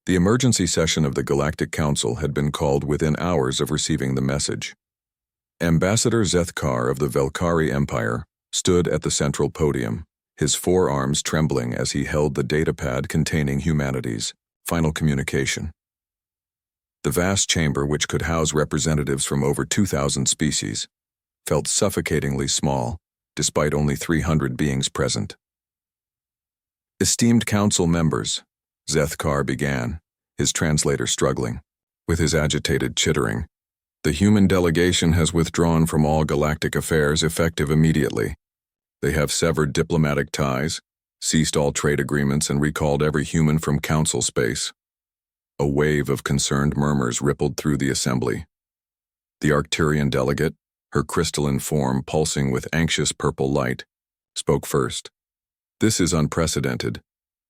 The emergency session of the Galactic Council had been called within hours of receiving the message. Ambassador Zethkar of the Velkari Empire stood at the central podium, his forearms trembling as he held the datapad containing humanity's final communication. The vast chamber, which could house representatives from over 2,000 species, felt suffocatingly small, despite only 300 beings present. Esteemed council members, Zethkar began, his translator struggling. With his agitated chittering, the human delegation has withdrawn from all galactic affairs effective immediately. They have severed diplomatic ties, ceased all trade agreements, and recalled every human from council space. A wave of concerned murmurs rippled through the assembly. The Arcturian delegate, her crystalline form pulsing with anxious purple light, spoke first. This is unprecedented.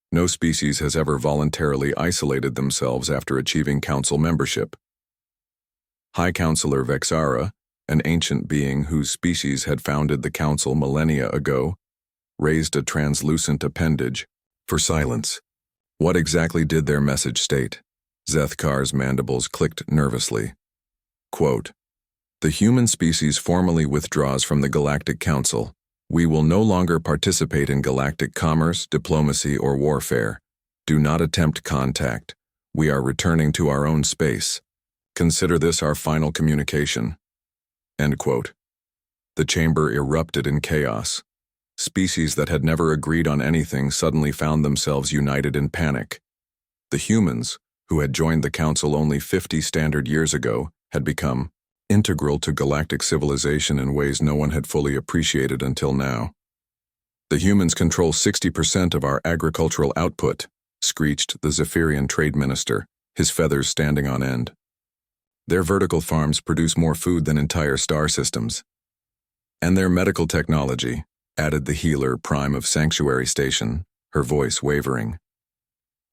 No species has ever voluntarily isolated themselves after achieving council membership. High Counselor Vexara, an ancient being whose species had founded the council millennia ago, raised a translucent appendage for silence. What exactly did their message state? Zethkar's mandibles clicked nervously. Quote, "The human species formally withdraws from the Galactic Council. We will no longer participate in galactic commerce, diplomacy, or warfare. Do not attempt contact. We are returning to our own space. Consider this our final communication." End quote. The chamber erupted in chaos. Species that had never agreed on anything suddenly found themselves united in panic. The humans, who had joined the council only 50 standard years ago, had become integral to galactic civilization in ways no one had fully appreciated until now. "The humans control 60% of our agricultural output," screeched the Zephyrian trade minister, his feathers standing on end. "Their vertical farms produce more food than entire star systems. And their medical technology," added the healer prime of Sanctuary Station, her voice wavering.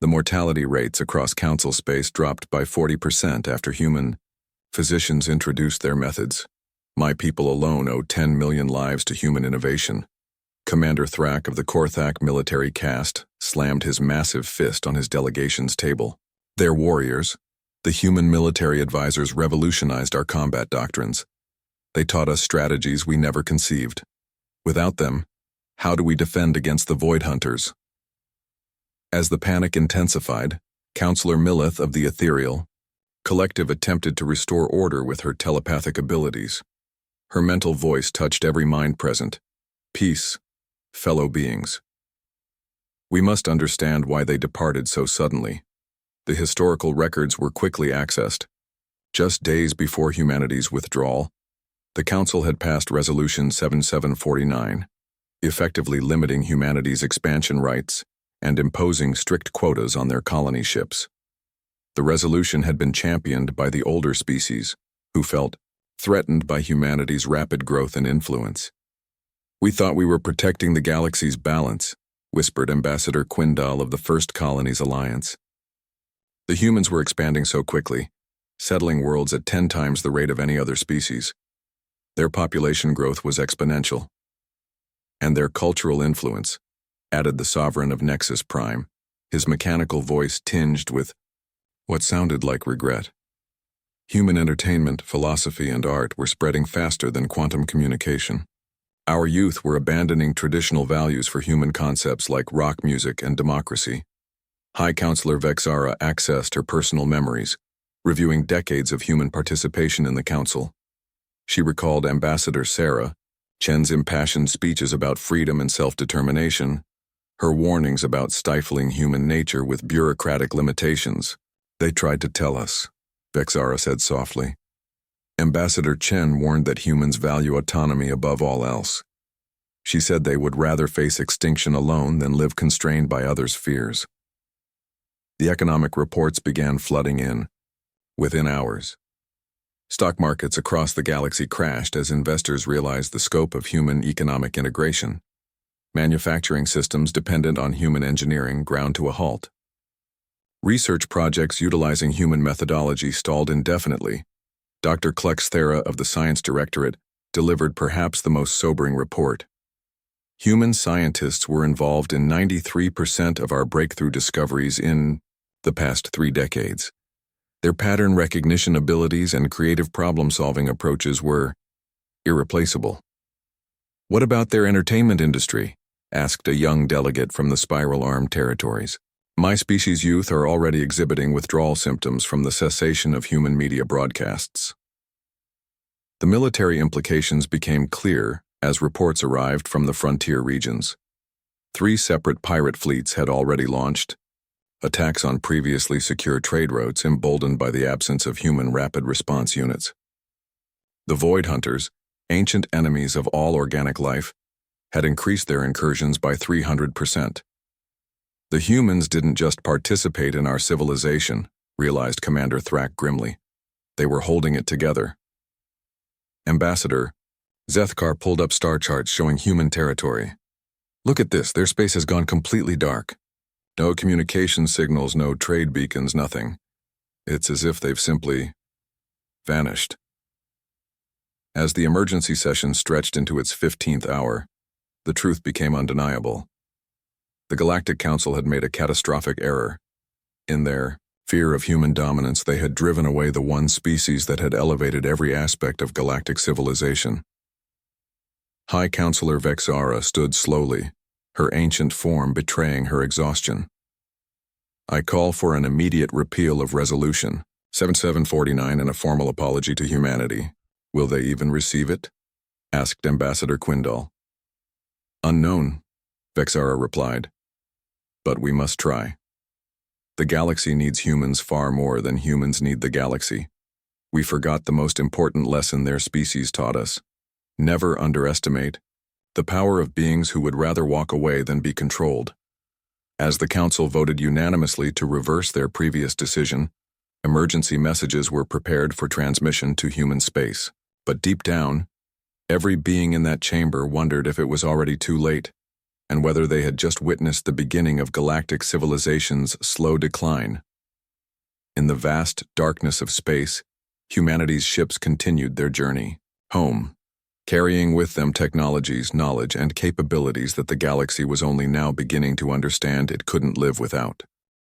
"The mortality rates across council space dropped by 40% after human physicians introduced their methods. My people alone owe 10 million lives to human innovation." Commander Thrak of the Korthak military caste slammed his massive fist on his delegation's table. "Their warriors, the human military advisors, revolutionized our combat doctrines. They taught us strategies we never conceived. Without them, how do we defend against the Void Hunters?" As the panic intensified, Counselor Millith of the Ethereal Collective attempted to restore order with her telepathic abilities. Her mental voice touched every mind present. "Peace, fellow beings. We must understand why they departed so suddenly." The historical records were quickly accessed. Just days before humanity's withdrawal, the Council had passed Resolution 7749, effectively limiting humanity's expansion rights and imposing strict quotas on their colony ships. The resolution had been championed by the older species, who felt threatened by humanity's rapid growth and influence. "We thought we were protecting the galaxy's balance," whispered Ambassador Quindal of the First Colonies Alliance. "The humans were expanding so quickly, settling worlds at 10 times the rate of any other species. Their population growth was exponential. And their cultural influence," added the Sovereign of Nexus Prime, his mechanical voice tinged with what sounded like regret. "Human entertainment, philosophy, and art were spreading faster than quantum communication. Our youth were abandoning traditional values for human concepts like rock music and democracy." High Counselor Vexara accessed her personal memories, reviewing decades of human participation in the council. She recalled Ambassador Sarah, Chen's impassioned speeches about freedom and self-determination, her warnings about stifling human nature with bureaucratic limitations. "They tried to tell us," Vexara said softly. Ambassador Chen warned that humans value autonomy above all else. She said they would rather face extinction alone than live constrained by others' fears. The economic reports began flooding in. Within hours, stock markets across the galaxy crashed as investors realized the scope of human economic integration. Manufacturing systems dependent on human engineering ground to a halt. Research projects utilizing human methodology stalled indefinitely. Dr. Klex Thera of the Science Directorate delivered perhaps the most sobering report. Human scientists were involved in 93% of our breakthrough discoveries in the past 3 decades. Their pattern recognition abilities and creative problem-solving approaches were irreplaceable. "What about their entertainment industry?" asked a young delegate from the Spiral Arm territories. "My species' youth are already exhibiting withdrawal symptoms from the cessation of human media broadcasts." The military implications became clear as reports arrived from the frontier regions. 3 separate pirate fleets had already launched, attacks on previously secure trade routes emboldened by the absence of human rapid response units. The Void Hunters, ancient enemies of all organic life, had increased their incursions by 300%. "The humans didn't just participate in our civilization," realized Commander Thrak grimly. "They were holding it together." "Ambassador," Zethkar pulled up star charts showing human territory. "Look at this, their space has gone completely dark. No communication signals, no trade beacons, nothing. It's as if they've simply vanished." As the emergency session stretched into its 15th hour, the truth became undeniable. The Galactic Council had made a catastrophic error. In their fear of human dominance, they had driven away the one species that had elevated every aspect of galactic civilization. High Counselor Vexara stood slowly, her ancient form betraying her exhaustion. "I call for an immediate repeal of Resolution 7749 and a formal apology to humanity. Will they even receive it?" asked Ambassador Quindal. "Unknown," Vexara replied. "But we must try. The galaxy needs humans far more than humans need the galaxy. We forgot the most important lesson their species taught us. Never underestimate the power of beings who would rather walk away than be controlled." As the Council voted unanimously to reverse their previous decision, emergency messages were prepared for transmission to human space. But deep down, every being in that chamber wondered if it was already too late, and whether they had just witnessed the beginning of galactic civilization's slow decline. In the vast darkness of space, humanity's ships continued their journey home, carrying with them technologies, knowledge, and capabilities that the galaxy was only now beginning to understand it couldn't live without.